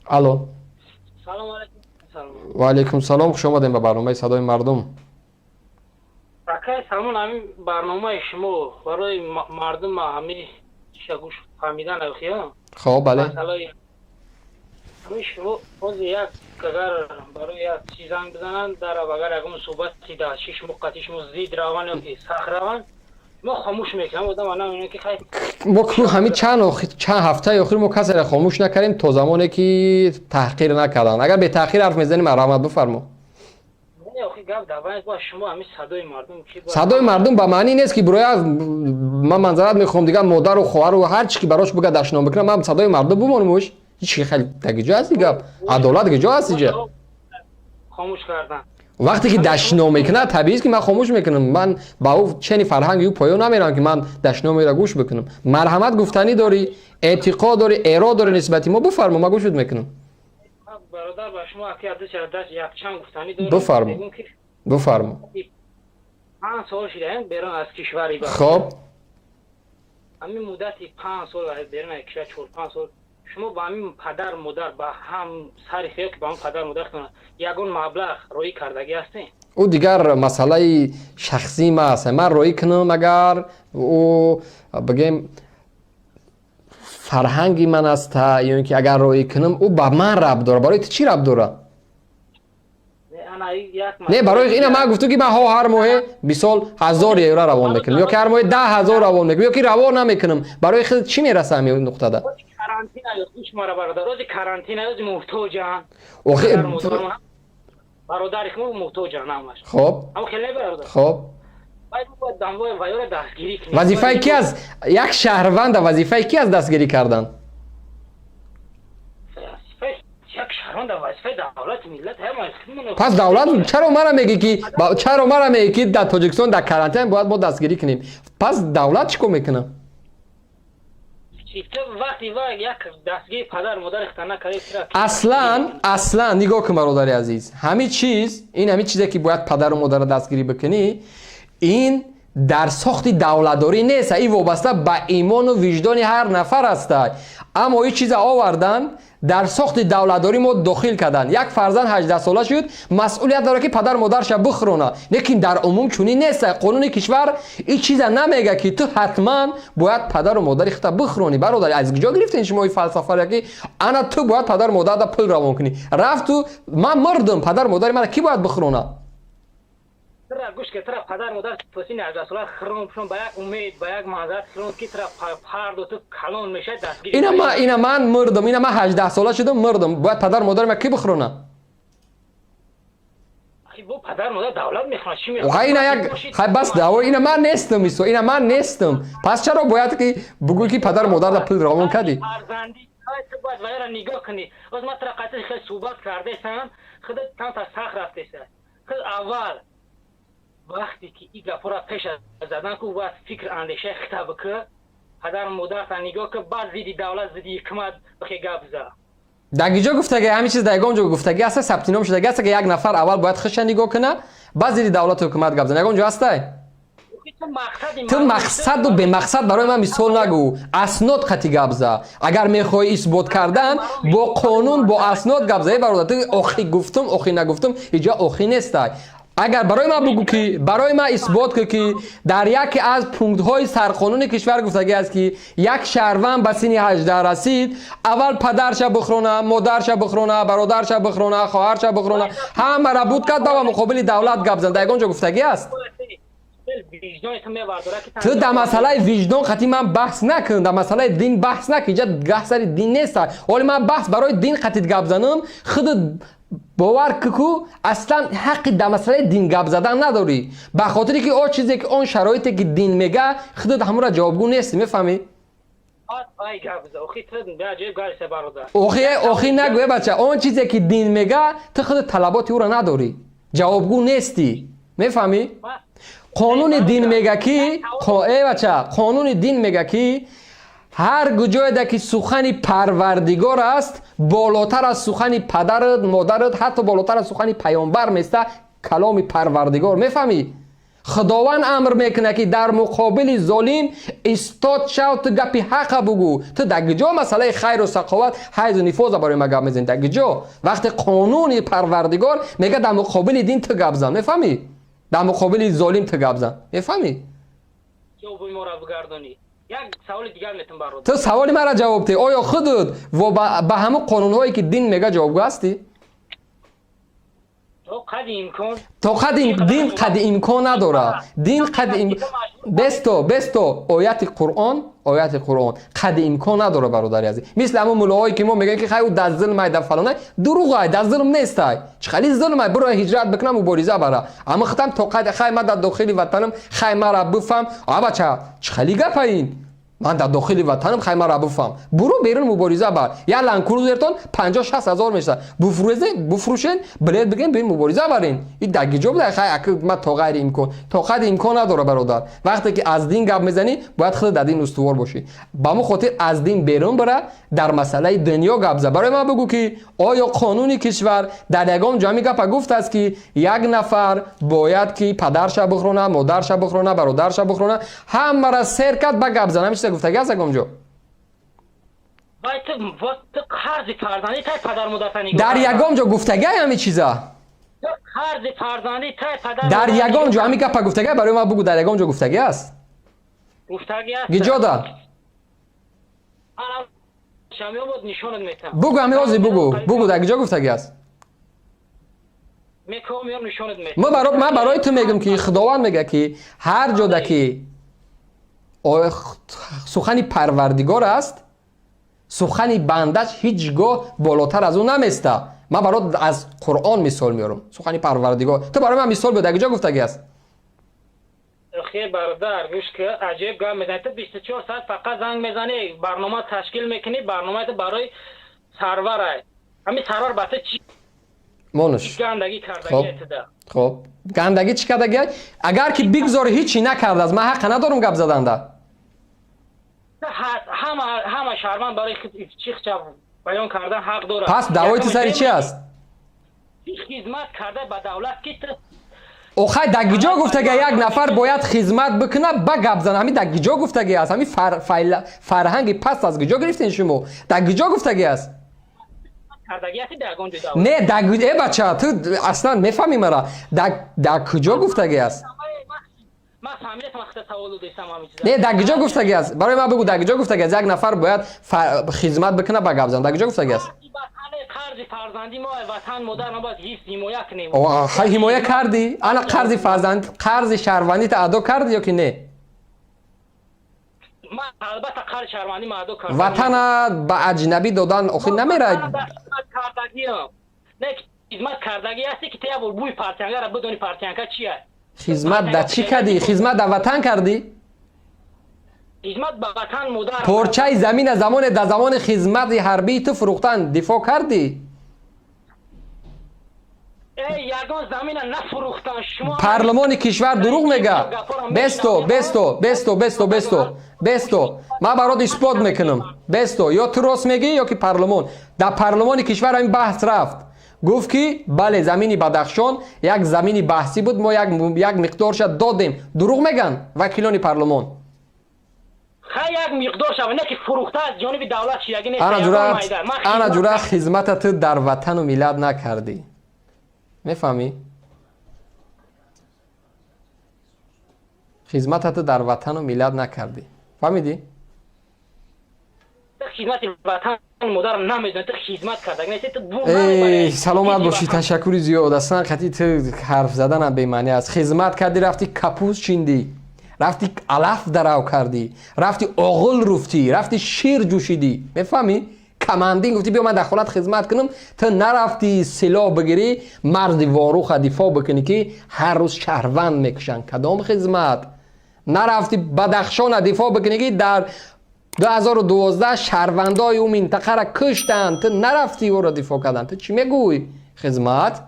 الو. سلام علیکم. سلام. و علیکم سلام، خوش آمدین به برنامه صدای مردم. رکای سلمان همین برنامه شما برای مردم همین شگوش فهمیدن اوخیا خب بله. مسئله همین شما باز یک اگر برای یک چیز زنگ بزنن در اگر اگه صحبتی در شش مقطعش زید روان یا که سخت روان ما خاموش میکنم آدم انا میگه که خیلی ما کو همین چند هفته اخیر ما کسی را خاموش نکردیم تا زمانی که تحقیر نکردن. اگر به تحقیر حرف میزنیم مرحمت بفرما. نه آخه گپ دوای با شما همین صدای مردم کی صدای مردم به معنی نیست که برای من منظرت میخوام دیگه مادر و خواهر و هر چی که براش بگه دشنام بکنم من صدای مردم بمونمش. هیچ خیلی دیگه جا هست دیگه. عدالت دیگه جا هست دیگه. خاموش کردن وقتی که دشنام میکنه طبیعی است که من خاموش میکنم. من با او چنین فرهنگی او پایو نمیرم که من دشنام را گوش بکنم. مرحمت گفتنی داری، اعتقاد داری، اراده داری نسبت ما بفرما، من گوشت میکنم. برادر با شما که عدد چردش یک چند گفتنی دارم. بفرما. بفرما. 5 سال شده بیرون از کشوری با. خب همین مدتی 5 سال بیرون از کشور 4-5 سال شما با همین پدر مادر با هم سر خیال که با هم پدر مادر کنن یگون مبلغ روی کردگی هستین؟ او دیگر مسئله شخصی ما است. من روی کنم اگر او بگیم فرهنگی من است یا اینکه اگر روی کنم او با من ربط داره. برای تو چی ربط داره؟ نه برای اینا من گفتم که من هر ماه 20 سال 1000 یورو روان میکنم یا که هر ماه 10,000 روان میکنم یا که روان نمیکنم. برای خود چی میرسه همین نقطه ده؟ کارانتینا یا گوش مرا برادر روز کارانتینا روز محتاجن. برادر خود محتاجن همش. خب اما خیلی برادر. خب باید بود دنبال وایور دستگیری کنیم. وظیفه کی از یک شهروند وظیفه کی از دستگیری کردن؟ یک شهروند وظیفه دولت ملت هم. پس دولت چرا مرا میگی که در تاجیکستان در کرانتین باید ما دستگیری کنیم؟ پس دولت چیکار میکنه؟ وقتی یک دستگیری پدر مادر اختنا کرده اصلا نگاه کن برادر عزیز، همین چیزی که باید پدر و مادر دستگیری بکنی این در ساخت دولتداری نیست. این وابسته به ایمان و وجدان هر نفر است. اما این چیز آوردن در ساخت دولتداری ما داخل کردن. یک فرزند 18 ساله شد مسئولیت داره که پدر مادرش بخرونه. لیکن در عموم چنین نیست. قانون کشور این چیز نمیگه که تو حتما باید پدر و مادر خودت بخرونی. برادر از کجا گرفتین شما این فلسفه را که انا تو باید پدر مادر دا پول روان کنی؟ رفت تو من مردم پدر مادر من کی باید بخرونه؟ ترا گوش که ترا پدر مادر توسین از اصلا خرم با یک امید با یک معذرت خرم که ترا پرد و تو کلان میشه دستگیری. اینا من مردم. اینا من 18 ساله شدم مردم. باید پدر مادر من کی بخرونه؟ بو پدر مادر دولت میخواد چی میخواد؟ اینا یک بس دعوا. اینا من نیستم. اینا من نیستم. پس چرا باید که بگویی که پدر مادر دا پول روان کردی؟ فرزندی تو باید وایرا نگاه کنی. از ما ترا قطعی خیلی صحبت کرده سن خودت تام تا سخت رفته سن. خود اول وقتی که این گپا را پیش زدن که وقت فکر اندیشه خطاب که پدر مادر تا نگاه که بعد زیدی دولت زیدی حکومت بخی گپ زد. در جا گفته که همین چیز در اونجا گفتگی است. ثبت نام شده است که یک نفر اول باید خش نگاه کنه بعد زیدی دولت و حکومت گپ زنه. اونجا هست. تو مقصد و به مقصد برای من مثال نگو. اسناد خطی گپ زد. اگر میخوای اثبات کردن با قانون با اسناد گپ زد. برادر تو اخی گفتم اخی نگفتم اینجا اخی نیست. اگر برای ما بگو که برای ما اثبات کنی که در یکی از پونکت‌های سرقانون کشور گفتگی است که یک شهروند به سن 18 رسید اول پدرش بخرونه، مادرش بخرونه، برادرش بخرونه، خواهرش بخرونه، همه را بود کرد و مقابل دولت گپ زد. در اونجا گفتگی است. تو در مسئله وجدان خطی من بحث نکن. در مسئله دین بحث نکن. اینجا بحث دین نیست. ولی من بحث برای دین خطی گپ زنم خودت باور کو اصلا حق در مسئله دین گپ زدن نداری. به خاطری که اون چیزی که اون شرایطی که دین میگه خودت همون را جوابگو نیستی. میفهمی؟ اوخی نگوی بچه. اون چیزی که دین میگه تو خودت طلبات او را نداری، جوابگو نیستی. میفهمی؟ قانون دین میگه که قانون دین میگه که هر جای که سخن پروردگار است بالاتر از سخن پدرت مادرت حتی بالاتر از سخن پیامبر میسته کلام پروردگار. میفهمی؟ خداوند امر میکنه که در مقابل ظالم استاد شو تو گپی حق بگو. تو دگجا مسئله خیر و سخاوت حیز و نفوذ برای ما گپ میزنی دگجا. وقتی قانون پروردگار میگه در مقابل دین تو گپ زن، میفهمی؟ در مقابل ظالم تو گپ زن، میفهمی؟ جواب ما را بگردانی. یک سوال دیگر میتونم برات. تو سوال مرا جواب ده. آیا خودت و به همه قانون هایی که دین میگه جوابگو هستی؟ تو قد امکان تو دین قد امکان نداره. دین قد بستو آیت قرآن قد امکان نداره برادری عزیز. مثل همون ملاهایی که ما میگن که خیلی در ظلم در فلانه، دروغه، در ظلم نیست. چه خیلی ظلمه، برو هجرت بکنم مبارزه بره. اما ختم تو قد خیلی من در داخل وطنم خیلی مرا بفهم. بچه چه خیلی گپ این؟ من در داخل وطنم خیلی مرا بفهم. برو بیرون مبارزه بر. یا لنکروزرتون 50-60 هزار میشه. بفروشین بلد بگین برین مبارزه برین. این دگیجوب در خیلی ما تا غیر امکان. تا قد امکان نداره برادر. وقتی که از دین گپ میزنی باید خود در دین استوار باشی. با مو خاطر از دین بیرون بره در مسئله دنیا گپ زد. برای ما بگو که آیا قانون کشور در یگان جمعی گپ گفت است که یک نفر باید که پدرش بخورونه، مادرش بخورونه، برادرش بخورونه، همه را سرکت به گپ زنه. گفتگی است اگمجو باید تو خرج فرزندی تای پدر مادر در یگام جا گفتگی همین چیزا خرج فرزندی تای پدر در یگام جا همین گپ گفتگی برای ما بگو. در یگام جا گفتگی است. گفتگی است گیجا دا شامی بود نشونت میتم بگو همین وازی بگو در گیجا گفتگی است. میکنم نشونت میتم. من برای تو میگم که خداوند میگه که هر جا که سخنی پروردگار است، سخنی بندش هیچگاه بالاتر از اون نمیسته. من برات از قرآن مثال میارم. سخنی پروردگار تو برای من مثال بده. کجا گفتگی است؟ خیر برادر گوش که عجیب گام میزنی. تو 24 ساعت فقط زنگ میزنی، برنامه تشکیل میکنی، برنامه تو برای سرور. همین سرور بسه چی مونش گندگی کردگی خب گندگی چی کردگی؟ اگر که بگذاره هیچی نکرده از من حق ندارم گپ زدن ده. همه شهروند برای چیخ بیان کردن حق داره. پس دعوای تو سری چی است؟ خدمت کرده به دولت که اوخای دگیجا گفتگی یک نفر باید خدمت بکنه با گپ زنه. همین دگیجا گفتگی است. همین فرهنگ پس از گجا گرفتین شما. دگیجا گفتگی است. نه دگیجا بچه تو اصلا میفهمی مرا. کجا گفتگی است؟ نه دگیجا گفتگی است. برای ما بگو دگیجا گفتگی است. یک نفر باید خدمت بکنه با گپ زنه. دگیجا گفتگی است. فرزندی ما وطن مادر ما باید حمایت کنیم. حمایت کردی؟ انا قرض فرزند قرض شهروندی تو ادا کردی یا که نه؟ من البته قرض شهروندی ما ادا کردم. وطن به اجنبی دادن آخه نمیره. نه خدمت کردگی هستی که تو بوی پرچنگه را بدونی پرچنگه چیه. خدمت در چی کردی؟ خدمت در وطن کردی؟ خدمت به وطن مادر پرچه زمین در زمان خدمت حربی تو فروختن دفاع کردی؟ یگان زمین نفروختن شما. پارلمان کشور دروغ میگه. بستو من برات اثبات میکنم. بستو یا تو راست میگی یا که پارلمان. در پارلمان کشور همین بحث رفت. گفت که بله زمینی بدخشان یک زمینی بحثی بود، ما یک مقدارش دادیم. دروغ میگن وکیلان پارلمان. یک مقدار شو نه که فروخته از جانب دولت شیگی نیست. انا جورا خدمت تو در وطن و ملت نکردی. میفهمی؟ خدمت تو در وطن و ملت نکردی. فهمیدی؟ خدمت وطن مادر نمیدونی تو خدمت کردی. سلامت باشی. تشکر زیاد. اصلا خطی تو حرف زدن هم بی‌معنی است. خدمت کردی رفتی کپوس چیندی، رفتی علف درو کردی، رفتی آغل رفتی، رفتی شیر جوشیدی. میفهمی؟ کماندین گفتی بیا من دخالت خدمت کنم. تو نرفتی سلاح بگیری مرد واروخ دفاع بکنی که هر روز شهروند میکشن. کدام خدمت؟ نرفتی بدخشان دفاع بکنی که در 2012 شهروندای اون منطقه را کشتن. تو نرفتی او را دفاع کردن. تو چی میگوی؟ خدمت